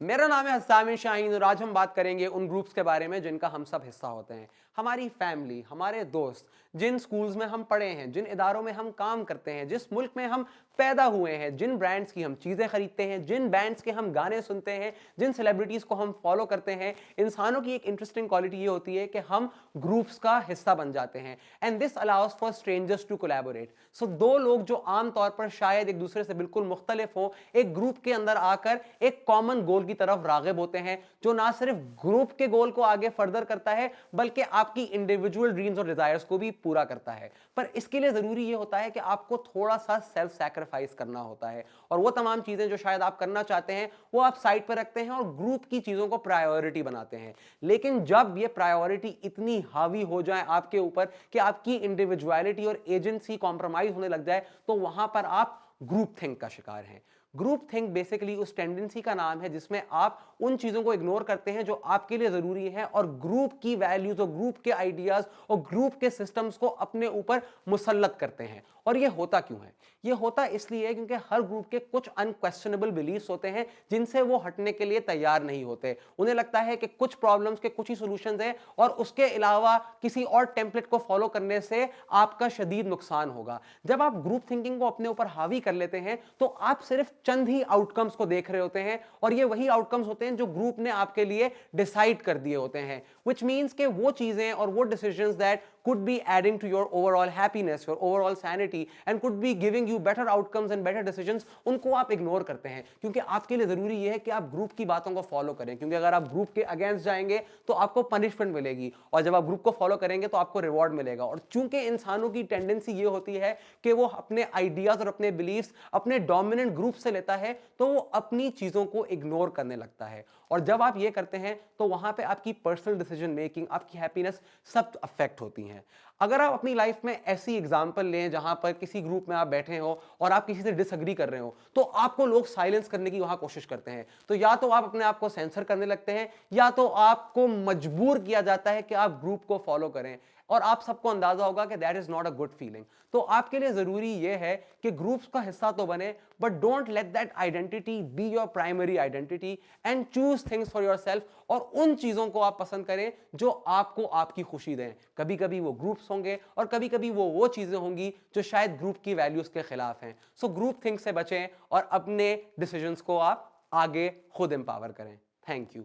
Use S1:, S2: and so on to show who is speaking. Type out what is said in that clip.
S1: मेरा नाम है हस्साम शाहीन और आज हम बात करेंगे उन ग्रुप्स के बारे में जिनका हम सब हिस्सा होते हैं। हमारी फैमिली, हमारे दोस्त, जिन स्कूल्स में हम पढ़े हैं, जिन इदारों में हम काम करते हैं, जिस मुल्क में हम पैदा हुए हैं, जिन ब्रांड्स की हम चीज़ें खरीदते हैं, जिन बैंड्स के हम गाने सुनते हैं, जिन सेलिब्रिटीज़ को हम फॉलो करते हैं। इंसानों की एक इंटरेस्टिंग क्वालिटी ये होती है कि हम ग्रुप्स का हिस्सा बन जाते हैं and this allows for strangers to collaborate. So दो लोग जो आमतौर पर शायद एक दूसरे से बिल्कुल मुख्तलिफ हों, एक ग्रुप के अंदर आकर एक कॉमन गोल की तरफ रागिब होते हैं, जो ना सिर्फ ग्रुप के गोल को आगे फर्दर करता है बल्कि आपकी इंडिविजुअल ड्रीम्स और डिजायर्स को भी पूरा करता है। पर इसके लिए जरूरी ये होता है कि आपको थोड़ा सा सेल्फ सैक्रिफाइस करना होता है और वो तमाम चीजें जो शायद आप करना चाहते हैं वो आप साइड पर रखते हैं और ग्रुप की चीजों को प्रायोरिटी बनाते हैं। लेकिन जब ये प्रायोरिटी इतनी हावी हो जाए आपके ऊपर कि आपकी इंडिविजुअलिटी और एजेंसी कॉम्प्रोमाइज होने लग जाए, तो वहां पर आप ग्रुप थिंक का शिकार हैं। ग्रुप थिंक बेसिकली उस टेंडेंसी का नाम है जिसमें आप उन चीजों को इग्नोर करते हैं जो आपके लिए जरूरी है और ग्रुप की वैल्यूज और ग्रुप के आइडियाज और ग्रुप के सिस्टम्स को अपने ऊपर मुसल्लत करते हैं। और ये होता क्यों है? ये होता इसलिए क्योंकि हर ग्रुप के कुछ अनक्वेश्चनेबल बिलीफ्स होते हैं जिनसे वो हटने के लिए तैयार नहीं होते। उन्हें लगता है कि कुछ प्रॉब्लम्स के कुछ ही सॉल्यूशंस हैं और उसके अलावा किसी और टेम्पलेट को फॉलो करने से आपका शदीद नुकसान होगा। जब आप ग्रुप थिंकिंग को अपने ऊपर हावी कर लेते हैं तो आप सिर्फ चंद ही आउटकम्स को देख रहे होते हैं और ये वही आउटकम्स होते हैं जो ग्रुप ने आपके लिए डिसाइड कर दिए होते हैं, व्हिच मींस कि वो चीजें और वो decisions that could be adding to your overall happiness, your overall sanity and could be giving you better outcomes and better decisions, उनको आप इग्नोर करते हैं क्योंकि आपके लिए जरूरी यह है कि आप ग्रुप की बातों को फॉलो करें, क्योंकि अगर आप ग्रुप के अगेंस्ट जाएंगे तो आपको पनिशमेंट मिलेगी और जब आप ग्रुप को फॉलो करेंगे तो आपको रिवॉर्ड मिलेगा। और चूंकि इंसानों की टेंडेंसी ये होती है कि वो अपने आइडियाज और अपने बिलीफ्स अपने डोमिनेंट ग्रुप से लेता है तो वो अपनी चीजों को इग्नोर करने लगता है और जब आप ये करते हैं तो वहां पे आपकी पर्सनल डिसीजन मेकिंग, आपकी हैप्पीनेस सब अफेक्ट होती हैं। अगर आप अपनी लाइफ में ऐसी एग्जांपल लें जहां पर किसी ग्रुप में आप बैठे हो और आप किसी से डिसएग्री कर रहे हो तो आपको लोग साइलेंस करने की वहां कोशिश करते हैं, तो या तो आप अपने आप को सेंसर करने लगते हैं या तो आपको मजबूर किया जाता है कि आप ग्रुप को फॉलो करें और आप सबको अंदाजा होगा कि that is not a good feeling. तो आपके लिए जरूरी यह है कि ग्रुप्स का हिस्सा तो बने but don't let that identity be your primary identity and choose things for yourself. और उन चीजों को आप पसंद करें जो आपको आपकी खुशी दें। कभी कभी वो ग्रुप्स होंगे और कभी कभी वो चीजें होंगी जो शायद ग्रुप की वैल्यूज के खिलाफ हैं। सो ग्रुप थिंक से बचें और अपने डिसीजंस को आप आगे खुद एम्पावर करें। Thank you.